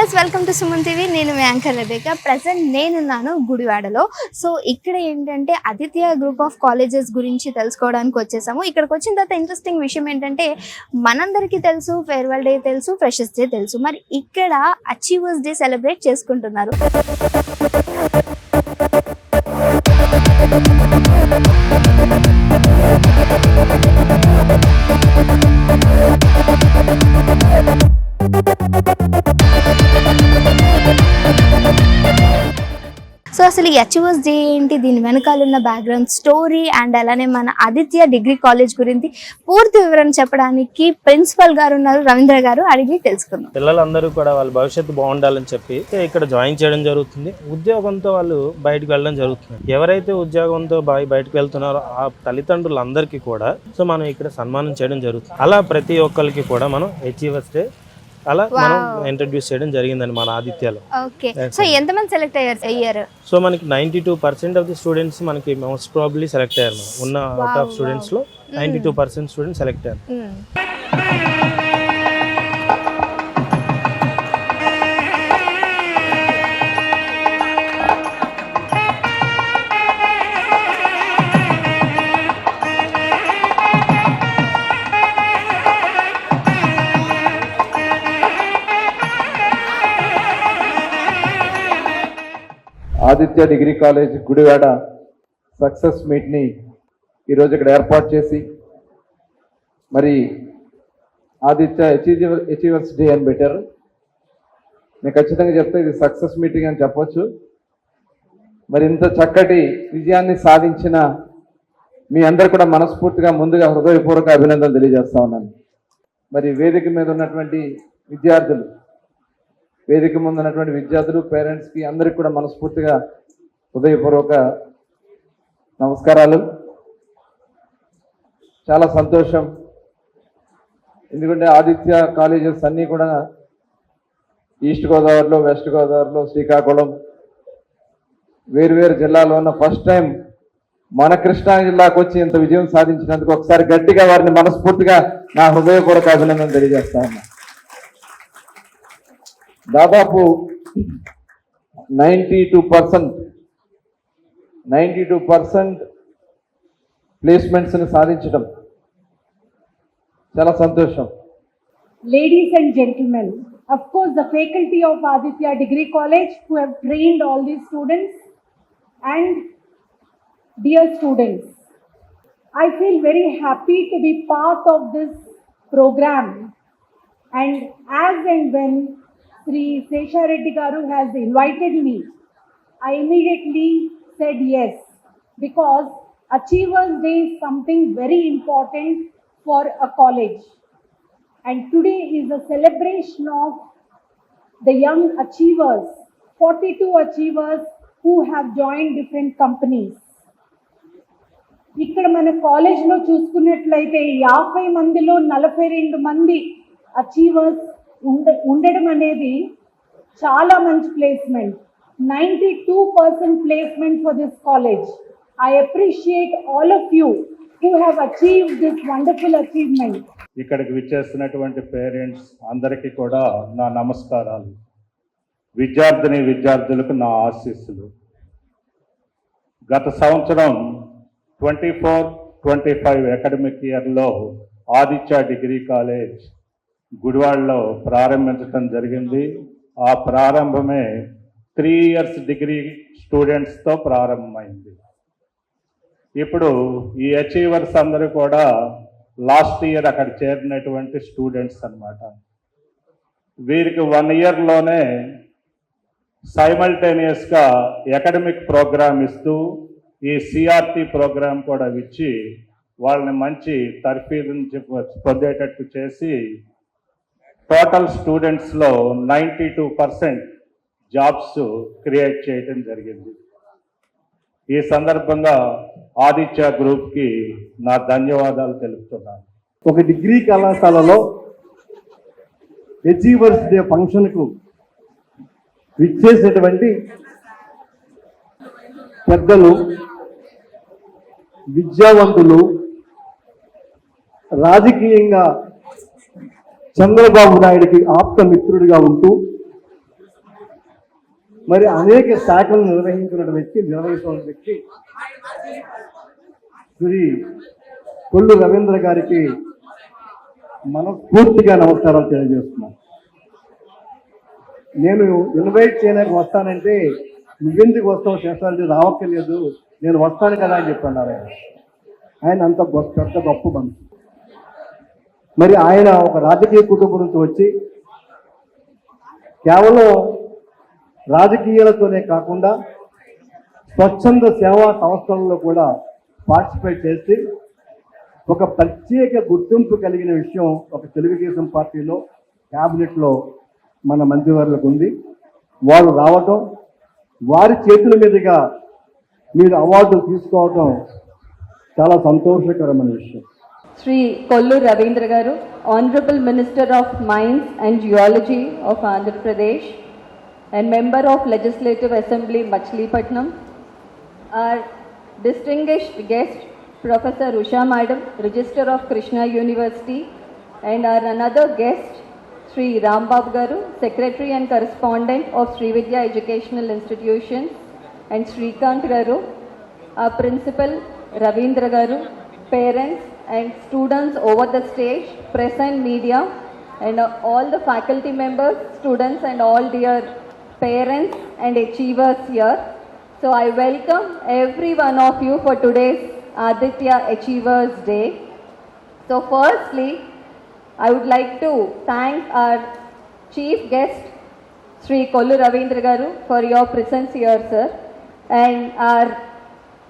Viewers, welcome to Suman TV. నేను మీ anchor Rebecca. Present నేనున్నాను గుడివాడలో. సో ఇక్కడ ఏంటంటే ఆదిత్య గ్రూప్ ఆఫ్ కాలేజెస్ గురించి తెలుసుకోవడానికి వచ్చేసాము. ఇక్కడికి వచ్చిన తర్వాత ఇంట్రెస్టింగ్ విషయం ఏంటంటే మనందరికీ తెలుసు ఫేర్వెల్ డే తెలుసు, ఫ్రెషర్స్ డే తెలుసు. మరి ఇక్కడ అచీవర్స్ డే సెలబ్రేట్ చేసుకుంటున్నారు. సో అసలు ఈ అచీవర్స్ డే ఏంటి, దీని వెనకాల ఉన్న బ్యాక్గ్రౌండ్ స్టోరీ అండ్ అలానే మన ఆదిత్య డిగ్రీ కాలేజ్ గురించి పూర్తి వివరణ చెప్పడానికి ప్రిన్సిపల్ గారు ఉన్నారు, రవీంద్ర గారు. అడిగి తెలుసుకుందాం. పిల్లలందరూ కూడా వాళ్ళ భవిష్యత్తు బాగుండాలని చెప్పి ఇక్కడ జాయిన్ చేయడం జరుగుతుంది. ఉద్యోగంతో వాళ్ళు బయటకు వెళ్ళడం జరుగుతుంది. ఎవరైతే ఉద్యోగంతో బయటకు వెళ్తున్నారో ఆ తల్లిదండ్రులందరికీ కూడా సో మనం ఇక్కడ సన్మానం చేయడం జరుగుతుంది. అలా ప్రతి ఒక్కరికి కూడా మనం అచీవర్స్ డే అలా మనం ఇంట్రడ్యూస్ చేయడం జరిగిందండి మన ఆదిత్యలో. ఓకే, సో ఎంతమంది సెలెక్ట్ అయ్యారు? సో మనకి 92% ఆఫ్ ది స్టూడెంట్స్ మనకి మోస్ట్ ప్రాబబ్లీ సెలెక్ట్ అయ్యారు. ఉన్న అవుట్ ఆఫ్ స్టూడెంట్స్ లో 92% స్టూడెంట్స్ సెలెక్ట్ అయ్యారు. Aditya degree college Gudivada success మీట్ని ఈరోజు ఇక్కడ ఏర్పాటు చేసి మరి ఆదిత్య అచీవర్స్ డే అని పెట్టారు. నేను ఖచ్చితంగా చెప్తే ఇది సక్సెస్ మీటింగ్ అని చెప్పొచ్చు. మరి ఇంత చక్కటి విజయాన్ని సాధించిన మీ అందరు కూడా మనస్ఫూర్తిగా ముందుగా హృదయపూర్వక అభినందనలు తెలియజేస్తా ఉన్నాను. మరి వేదిక మీద ఉన్నటువంటి విద్యార్థులు, వేదిక ముందు ఉన్నటువంటి విద్యార్థులు, పేరెంట్స్కి అందరికి కూడా మనస్ఫూర్తిగా హృదయపూర్వక నమస్కారాలు. చాలా సంతోషం, ఎందుకంటే ఆదిత్య కాలేజెస్ అన్నీ కూడా ఈస్ట్ గోదావరిలో, వెస్ట్ గోదావరిలో, శ్రీకాకుళం వేరువేరు జిల్లాలో ఉన్న ఫస్ట్ టైం మన కృష్ణా జిల్లాకు వచ్చి ఇంత విజయం సాధించినందుకు ఒకసారి గట్టిగా వారిని మనస్ఫూర్తిగా నా హృదయపూర్వక అభినందన తెలియజేస్తా ఉన్నా. దాదాపు 92% ప్లేస్మెంట్స్ని సాధించడం చాలా సంతోషం. Ladies and gentlemen, of course the faculty of Aditya Degree College who have trained all these students and dear students, I feel very happy to be part of this program, and as and when Sri Sesha Reddy Garu has invited me, I immediately said yes, because Achievers Day is something very important for a college, and today is a celebration of the young achievers, 42 achievers who have joined different companies. ఇక్కడ మన కాలేజ్లో చూసుకున్నట్లయితే 50 మందిలో 42 మంది achievers ఉండడం అనేది చాలా మంచి placement. 92% placement for this college. I appreciate all of you who have achieved this wonderful achievement. ఇక్కడికి విచ్చేస్తున్నటువంటి పేరెంట్స్ అందరికీ కూడా నా నమస్కారాలు. విద్యార్థులకు నా ఆశీస్సులు. గత సంవత్సరం 24-25 అకాడమిక్ ఇయర్లో ఆదిత్య డిగ్రీ కాలేజ్ గుడివాడలో ప్రారంభించడం జరిగింది. ఆ ప్రారంభమే 3 years డిగ్రీ స్టూడెంట్స్తో ప్రారంభమైంది. ఇప్పుడు ఈ అచీవర్స్ అందరూ కూడా లాస్ట్ ఇయర్ అక్కడ చేరినటువంటి స్టూడెంట్స్ అన్నమాట. వీరికి 1 yearలోనే సైమల్టేనియస్గా అకాడమిక్ ప్రోగ్రామ్ ఇస్తూ ఈ సిఆర్టీ ప్రోగ్రామ్ కూడా ఇచ్చి వాళ్ళని మంచి తర్ఫీదుని పొందేటట్టు చేసి టోటల్ స్టూడెంట్స్లో 92% జాబ్స్ క్రియేట్ చేయడం జరిగింది. ఈ సందర్భంగా ఆదిత్య గ్రూప్కి నా ధన్యవాదాలు తెలుపుతున్నాను. ఒక డిగ్రీ కళాశాలలో అచీవర్స్ డే ఫంక్షన్కు విచ్చేసేటువంటి పెద్దలు, విద్యావంతులు, రాజకీయంగా చంద్రబాబు నాయుడికి ఆప్త మిత్రుడిగా ఉంటూ మరి అనేక శాఖలు నిర్వహిస్తున్న వ్యక్తి శ్రీ కొల్లు రవీంద్ర గారికి మనస్ఫూర్తిగా నమస్కారాలు తెలియజేస్తున్నాను. నేను ఇన్వైట్ చేయడానికి వస్తానంటే నువ్వెందుకు వస్తావు చేస్తానంటే రావక్కర్లేదు, నేను వస్తాను కదా అని చెప్పన్నారు ఆయన అంత పెద్ద గొప్ప మనిషి. మరి ఆయన ఒక రాజకీయ కుటుంబం నుంచి వచ్చి కేవలం రాజకీయాలతోనే కాకుండా స్వచ్ఛంద సేవా సంస్థలలో కూడా పార్టిసిపేట్ చేసి ఒక ప్రత్యేక గుర్తింపు కలిగిన విషయం ఒక తెలుగుదేశం పార్టీలో క్యాబినెట్లో మన మంత్రివర్లకు ఉంది. వారు రావటం, వారి చేతుల మీదుగా మీరు అవార్డులు తీసుకోవటం చాలా సంతోషకరమైన విషయం. Sri Kollu Ravindra Garu, Honorable Minister of Mines and Geology of Andhra Pradesh and Member of Legislative Assembly Machilipatnam, our distinguished guest Professor Usha Madam, Register of Krishna University, and our another guest Sri Rambab Garu, Secretary and Correspondent of Sri Vidya Educational Institutions, and Srikant Garu, our Principal Ravindra Garu, parents and students over the stage, press and media, and all the faculty members, students and all dear parents and achievers here. So I welcome every one of you for today's Aditya Achievers Day. So firstly, I would like to thank our chief guest, Sri Kollu Ravindra Garu, for your presence here, sir, and our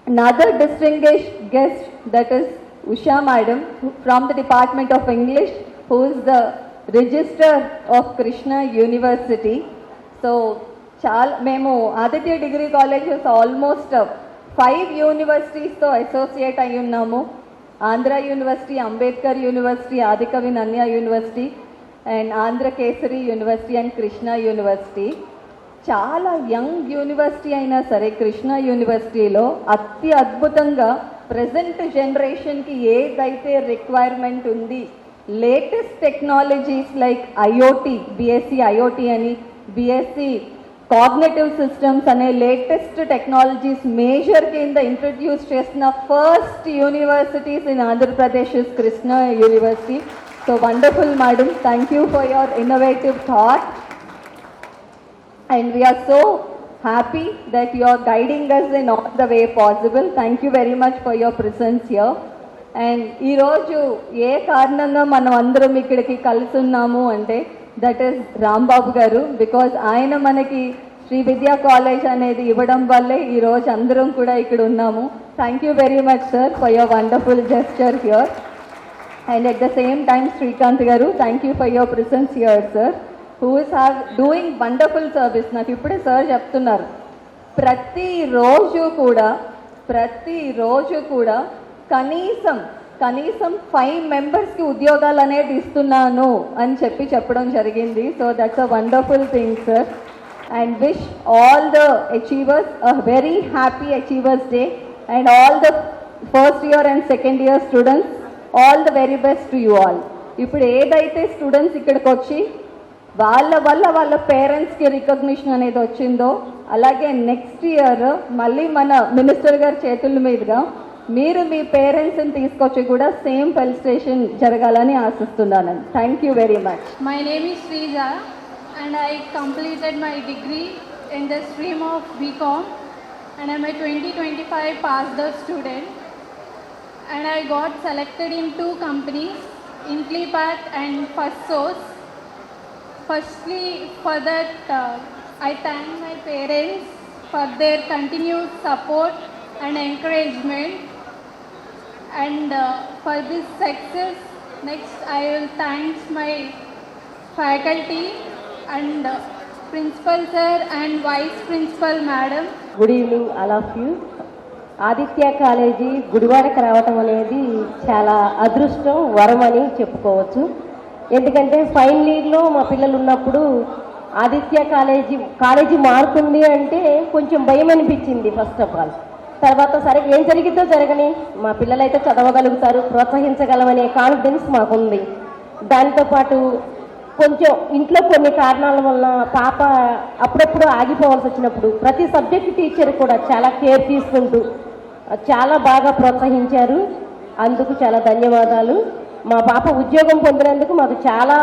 another distinguished guest, that is Usha Madam from the Department of English, who is the Register of Krishna University. So, మేము Aditya degree colleges almost 5 యూనివర్సిటీస్తో associate అయి ఉన్నాము. Andhra university, Ambedkar university, Adikavi Nannaya university, and Andhra Kesari university and Krishna university. చాలా young university అయినా సరే కృష్ణ యూనివర్సిటీలో అతి అద్భుతంగా ప్రజెంట్ జనరేషన్కి ఏదైతే రిక్వైర్మెంట్ ఉంది, latest technologies like IoT, BSc IoT అని, బీఎస్సీ కాగ్నిటివ్ సిస్టమ్స్ అనే లేటెస్ట్ టెక్నాలజీస్ మేజర్ కింద ఇంట్రడ్యూస్ చేసిన first universities in Andhra Pradesh is Krishna university. So wonderful madam, thank you for your innovative thought. And we are so happy that you are guiding us in all the way possible. Thank you very much for your presence here. And ee roju ఏ కారణంగా మనం అందరం ఇక్కడికి కలిసి ఉన్నాము అంటే that is Rambabu గారు. Because ఆయన మనకి శ్రీ విద్యా కాలేజ్ అనేది ఇవ్వడం వల్లే ఈ రోజు అందరం కూడా ఇక్కడ ఉన్నాము. Thank you very much sir for your wonderful gesture here. And at the same time Srikanth garu, thank you for your presence here sir, who is doing wonderful service. నాకు ఇప్పుడే సార్ చెప్తున్నారు, ప్రతిరోజు కూడా కనీసం 5 మెంబర్స్కి ఉద్యోగాలు అనేది ఇస్తున్నాను అని చెప్పడం జరిగింది. So that's a wonderful thing sir. And wish all the achievers a very happy achievers day, and all the first year and second year students, all the very best to you all. ఇప్పుడు ఏదైతే students ఇక్కడికి వచ్చి వాళ్ళ వల్ల వాళ్ళ పేరెంట్స్కి recognition అనేది వచ్చిందో, అలాగే నెక్స్ట్ ఇయర్ మళ్ళీ మన మినిస్టర్ గారి చేతుల మీదుగా మీరు మీ పేరెంట్స్ని తీసుకొచ్చి కూడా సేమ్ ఫెలిసిటేషన్ జరగాలని ఆశిస్తున్నాను. Thank you very much. My name is Srija and I completed my degree in the stream of BCom and I'm a 2025 passed out student and I got selected in 2 companies, Inclipat and First Source. Firstly, for that, I thank my parents for their continued support and encouragement. And for this success, next I will thank my faculty and principal sir and vice principal madam. Good evening all of you. Aditya college గుడివాడకు రావటం అనేది చాలా అదృష్టం, వరం అని చెప్పుకోవచ్చు. ఎందుకంటే final ఇయర్లో మా పిల్లలు ఉన్నప్పుడు ఆదిత్య కాలేజీ మారుతుంది అంటే కొంచెం భయం అనిపించింది ఫస్ట్ ఆఫ్ ఆల్. తర్వాత సరే ఏం జరిగిద్దో జరగని, మా పిల్లలైతే చదవగలుగుతారు, ప్రోత్సహించగలమనే కాన్ఫిడెన్స్ మాకుంది. దాంతోపాటు కొంచెం ఇంట్లో కొన్ని కారణాల వల్ల పాప అప్పుడప్పుడు ఆగిపోవాల్సి వచ్చినప్పుడు ప్రతి సబ్జెక్ట్ టీచర్ కూడా చాలా కేర్ తీసుకుంటూ చాలా బాగా ప్రోత్సహించారు. అందుకు చాలా ధన్యవాదాలు. మా పాప ఉద్యోగం పొందినందుకు మాకు చాలా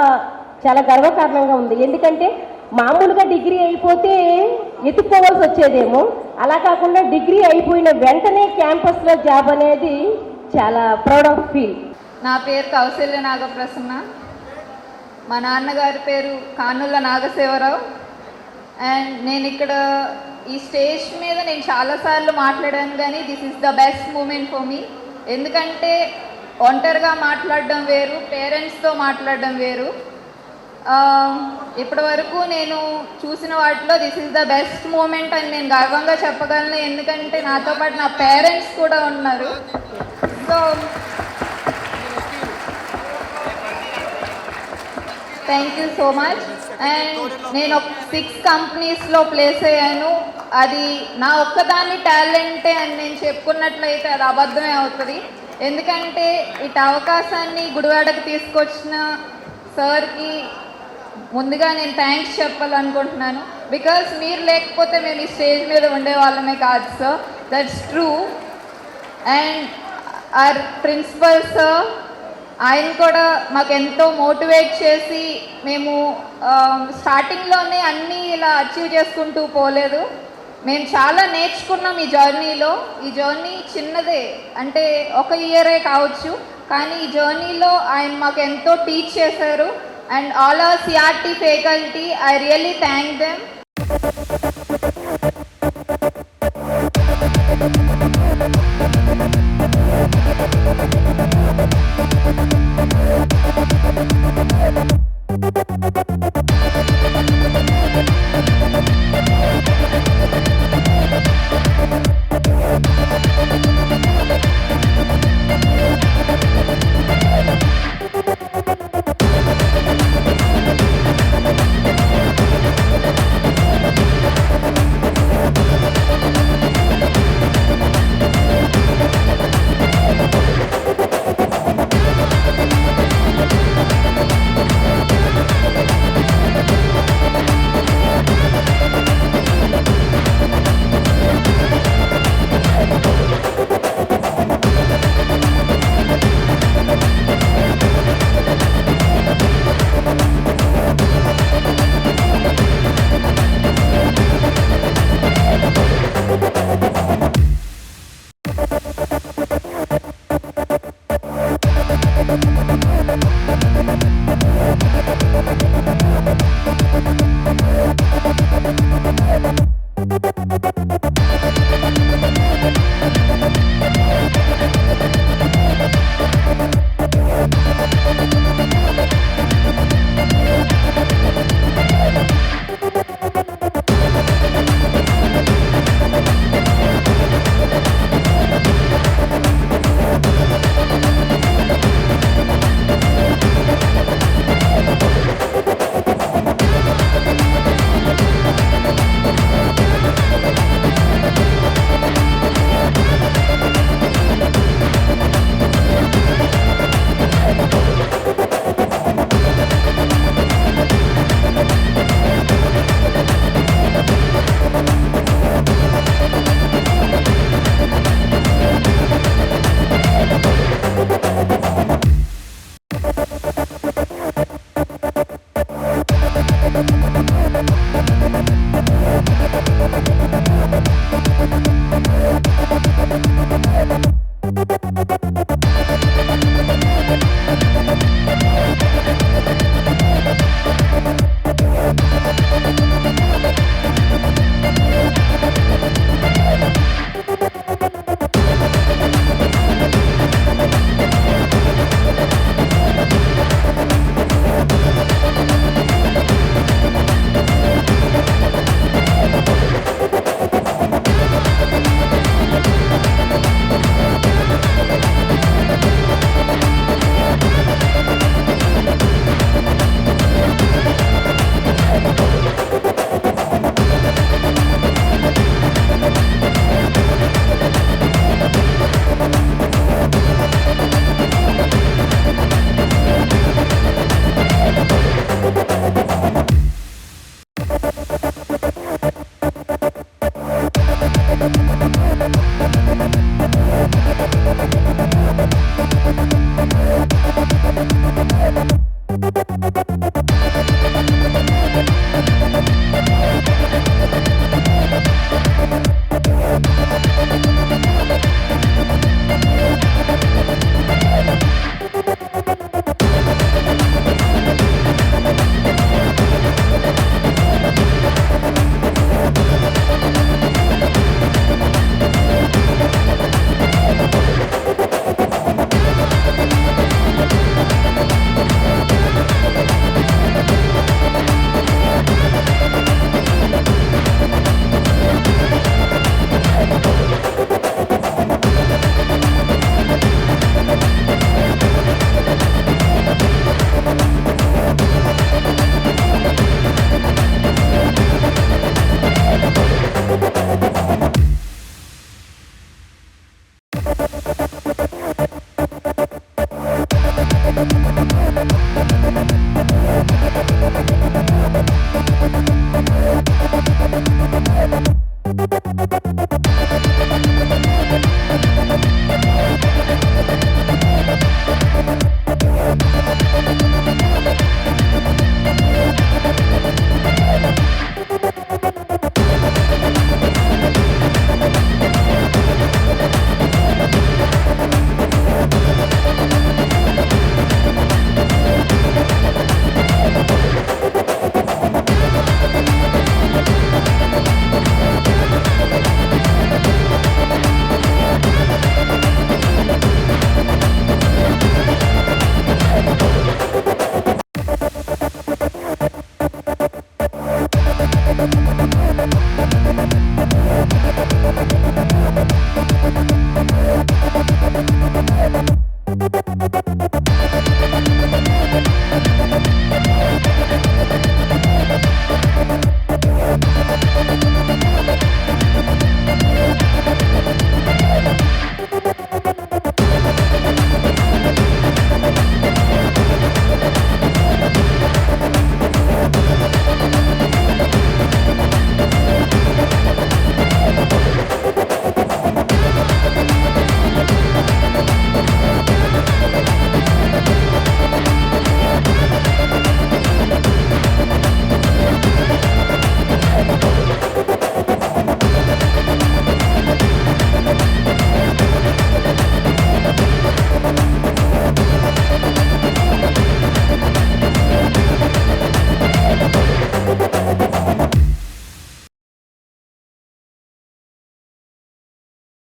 చాలా గర్వకారణంగా ఉంది. ఎందుకంటే మామూలుగా డిగ్రీ అయిపోతే ఎత్తుక్కోవాల్సి వచ్చేదేమో, అలా కాకుండా డిగ్రీ అయిపోయిన వెంటనే క్యాంపస్లో జాబ్ అనేది చాలా ప్రౌడ్ ఆఫ్ ఫీల్. నా పేరు కౌశల్య నాగప్రసన్న. మా నాన్నగారి పేరు కానుల నాగశేవరావు. అండ్ నేను ఇక్కడ ఈ స్టేజ్ మీద నేను చాలాసార్లు మాట్లాడాను, కానీ this is the best moment for me. ఎందుకంటే ఒంటరిగా మాట్లాడడం వేరు, పేరెంట్స్తో మాట్లాడడం వేరు. ఇప్పటి వరకు నేను చూసిన వాటిలో this is the best moment అని నేను గర్వంగా చెప్పగలను. ఎందుకంటే నాతో పాటు నా పేరెంట్స్ కూడా ఉన్నారు. So thank you so much. And నేను 6 కంపెనీస్లో ప్లేస్ అయ్యాను. అది నా ఒక్కదాని టాలెంటే అని నేను చెప్పుకున్నట్లయితే అది అబద్ధమే అవుతుంది. ఎందుకంటే ఇటు అవకాశాన్ని గుడివాడకు తీసుకొచ్చిన సార్కి ముందుగా నేను థ్యాంక్స్ చెప్పాలనుకుంటున్నాను. బికాస్ మీరు లేకపోతే మేము ఈ స్టేజ్ మీద ఉండేవాళ్ళమే కాదు sir, that's true. And our principal sir, ఆయన కూడా మాకు ఎంతో మోటివేట్ చేసి, మేము స్టార్టింగ్లోనే అన్నీ ఇలా అచీవ్ చేసుకుంటూ పోలేదు. మేము చాలా నేర్చుకున్నాం ఈ జర్నీలో. ఈ జర్నీ చిన్నదే, అంటే 1 ఇయరే కావచ్చు, కానీ ఈ జర్నీలో ఆయన మాకు ఎంతో టీచ్ చేశారు. And all our CRT faculty, I really thank them. Thank you.